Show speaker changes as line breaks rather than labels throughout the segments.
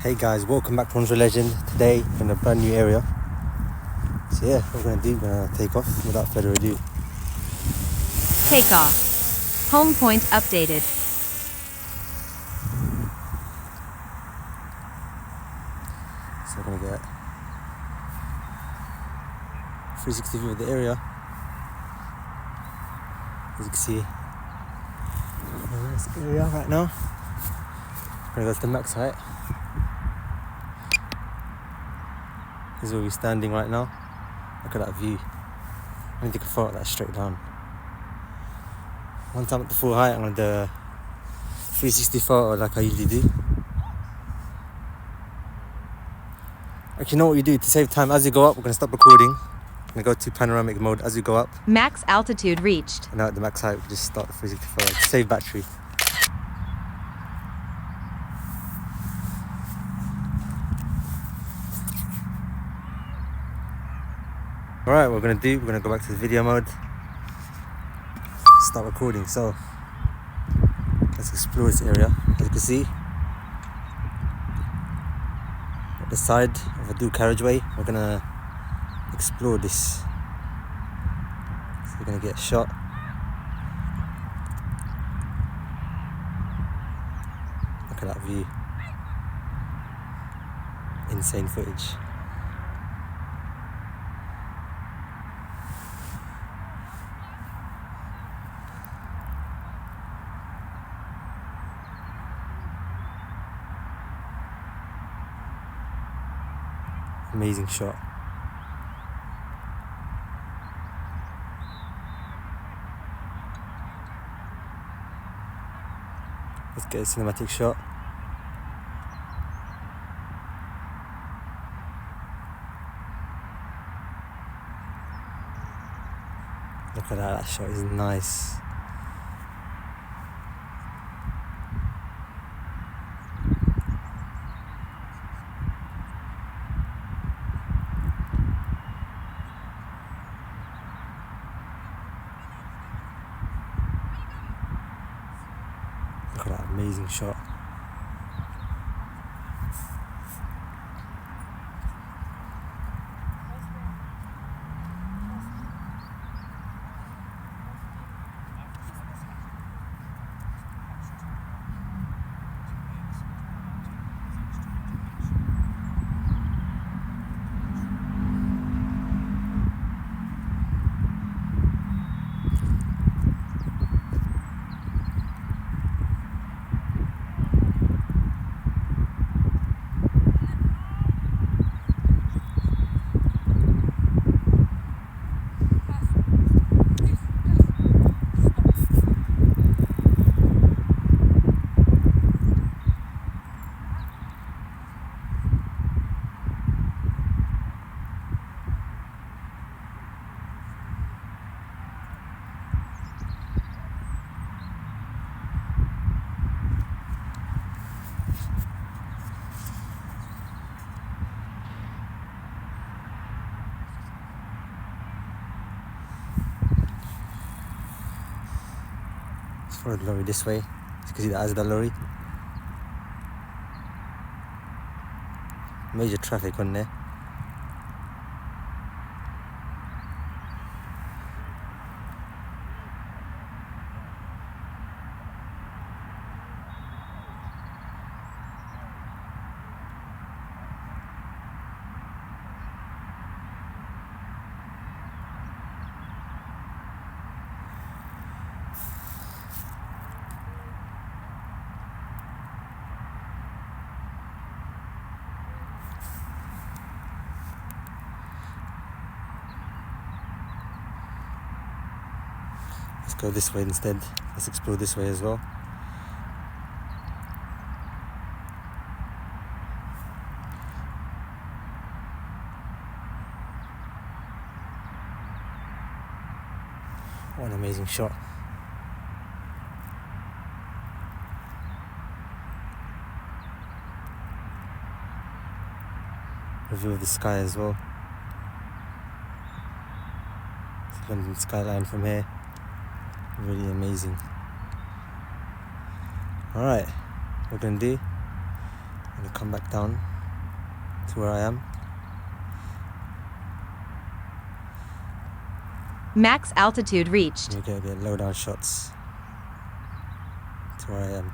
Hey guys, welcome back to Motorway Legend. Today in a brand new area. So yeah, what we're gonna take off without further ado.
Take off. Home point updated.
So we're gonna get 360 view of the area. As you can see, we're in this area right now. We're gonna go to the max height. This is where we're standing right now. Look at that view. I'm gonna take a photo of that straight down. One time at the full height, I'm gonna do a 360 photo like I usually do. Actually, you know what you do to save time? As you go up, we're gonna stop recording. I'm gonna go to panoramic mode as you go up.
Max altitude reached.
And now at the max height, we can just start the 360 photo to save battery. Alright, what we're gonna go back to the video mode, start recording. So let's explore this area. As you can see, at the side of a dual carriageway, we're gonna explore this. So we're gonna get a shot. Look at that view. Insane footage. Amazing shot. Let's get a cinematic shot. Look at that shot is nice. Look at that amazing shot. Let's follow the lorry this way. You can see the eyes of the lorry. Major traffic on there. Let's go this way instead. Let's explore this way as well. What an amazing shot. A view of the sky as well. It's London skyline from here. Really amazing. Alright, what we're gonna do I'm gonna come back down to where I am.
Max altitude reached.
And we're gonna get low down shots to where I am.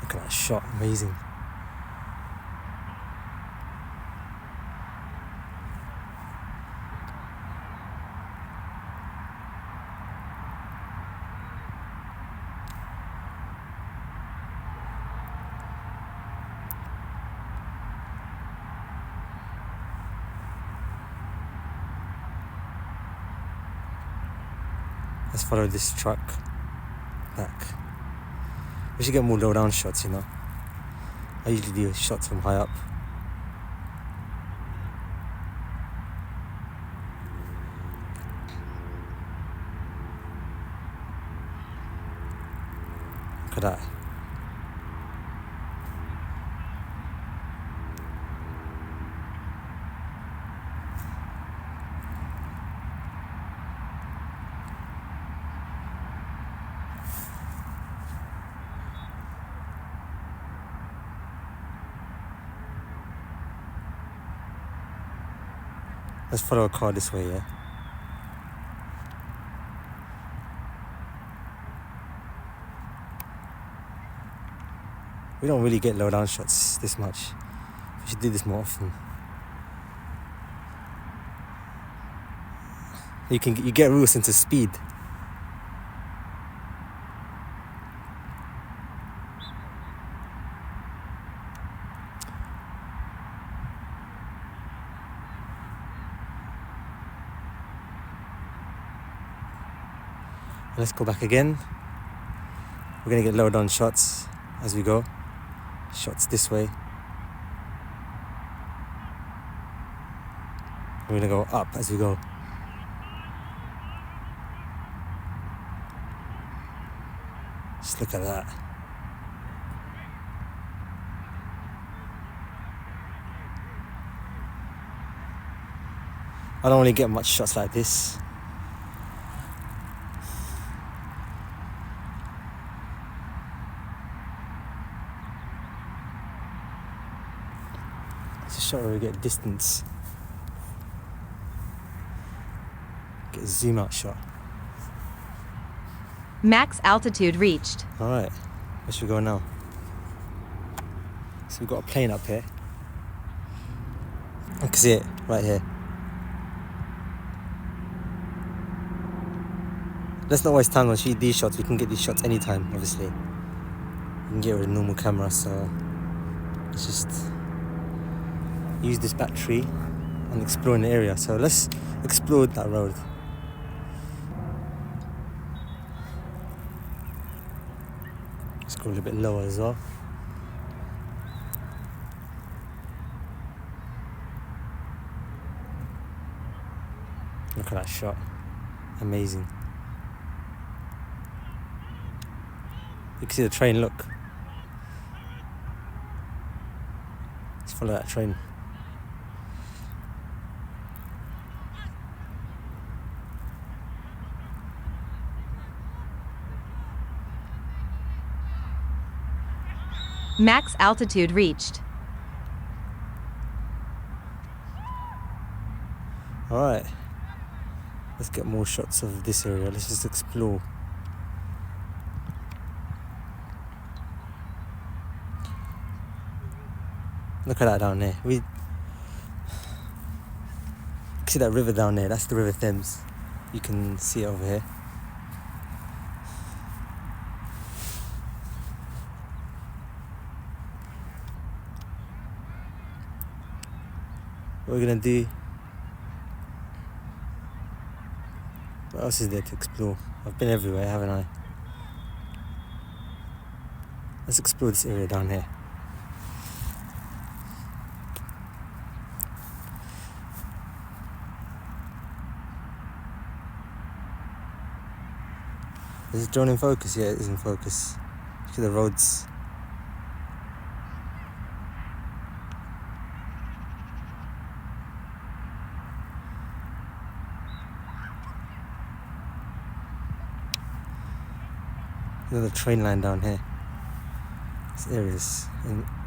Look at that shot, amazing. Let's follow this truck back. We should get more low down shots, you know. I usually do shots from high up. Look at that. Let's follow a car this way, yeah? We don't really get low down shots this much. We should do this more often. You get real sense of speed. Let's go back again. We're gonna get low down shots as we go. Shots this way. We're gonna go up as we go. Just look at that. I don't really get much shots like this. It's a shot where we get distance. Get a zoom out shot.
Max altitude reached.
Alright, where should we go now? So we've got a plane up here. I can see it right here. Let's not waste time on shooting these shots. We can get these shots anytime, obviously. We can get with a normal camera, so let's just use this battery and explore an area. So let's explore that road. Let's go a little bit lower as well. Look at that shot. Amazing. You can see the train, look. Let's follow that train.
Max altitude reached.
Alright. Let's get more shots of this area. Let's just explore. Look at that down there. We see that river down there. That's the River Thames. You can see it over here. What we're gonna do What else is there to explore? I've been everywhere, haven't I? Let's explore this area down here. Is it drone in focus? Yeah, it is in focus. Look at the roads. Look at the train line down here. This area is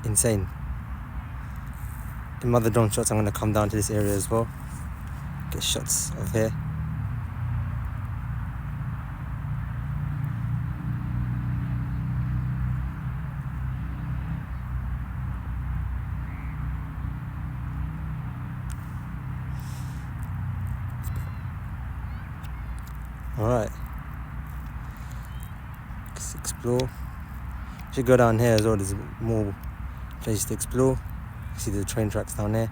insane. In my other drone shots, I'm going to come down to this area as well. Get shots of here. Alright. Let's explore. Should go down here as well, there's more places to explore. You see the train tracks down there.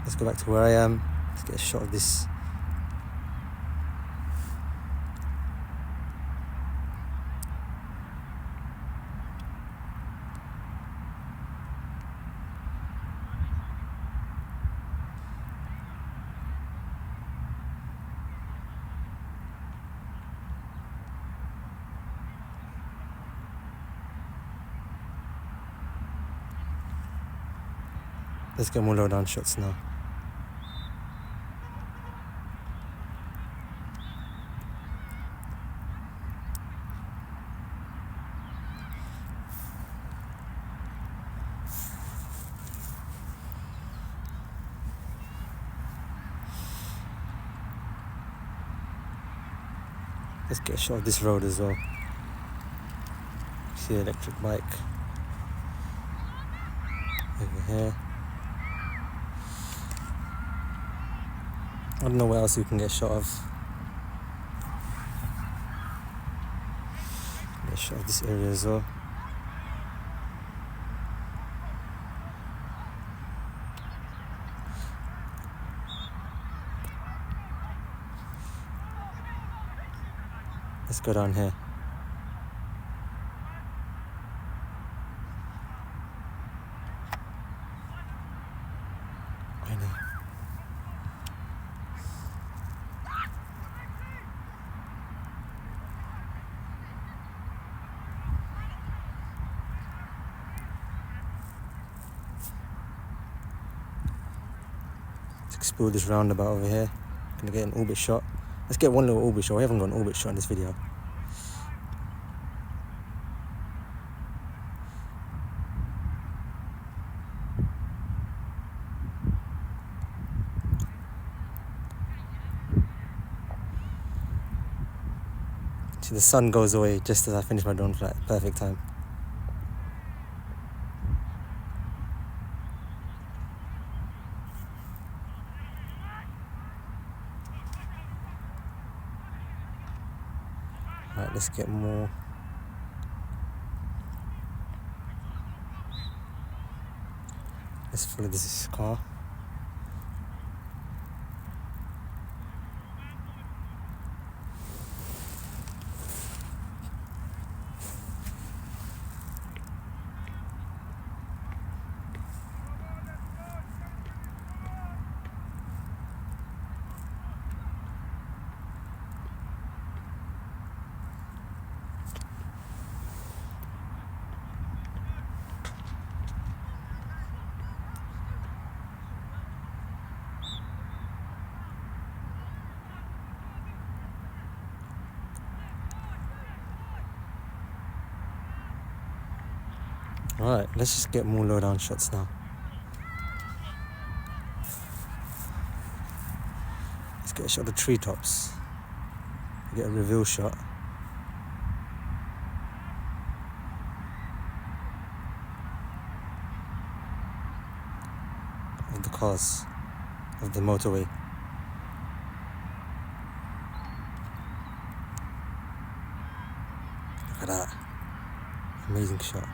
Let's go back to where I am. Let's get a shot of this. Let's get more low down shots now. Let's get a shot of this road as well. See the electric bike over here. I don't know what else we can get a shot of. Get a shot of this area as well. Let's go down here. I know. Let's explore this roundabout over here. Gonna get an orbit shot. Let's get one little orbit shot. We haven't got an orbit shot in this video. See, the sun goes away just as I finish my drone flight. Perfect time. Right, let's get more. Let's follow this car. Alright, let's just get more low down shots now. Let's get a shot of the treetops. Get a reveal shot. cars of the motorway. Look at that. Amazing shot.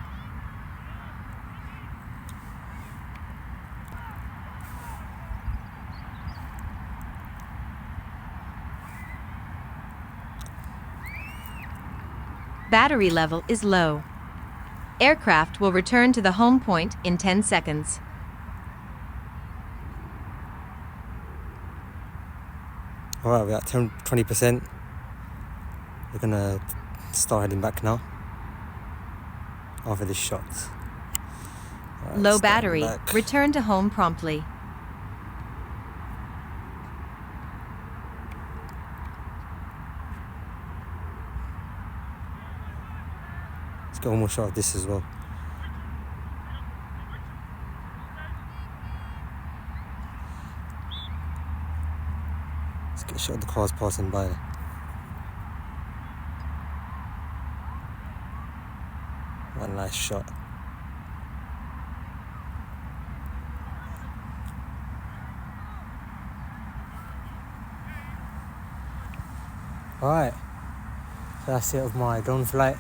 Battery level is low. Aircraft will return to the home point in 10 seconds.
Alright, we're at 20%. We're gonna start heading back now after this shot. Alright,
Low
starting
battery.
back.
Return to home promptly.
Let's get one more shot of this as well. Let's get a shot of the cars passing by. What a nice shot. Alright, so that's it of my drone flight.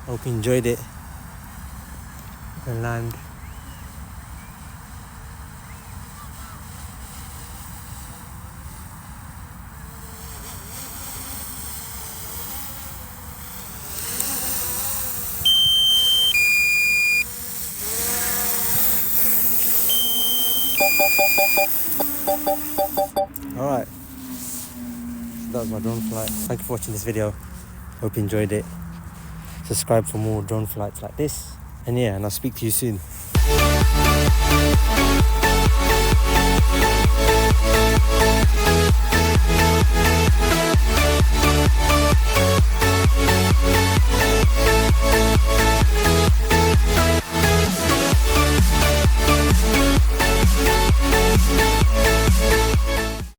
Hope you enjoyed it. You can land. Alright, so that was my drone flight. Thank you for watching this video. Hope you enjoyed it. Subscribe for more drone flights like this. And yeah, and I'll speak to you soon.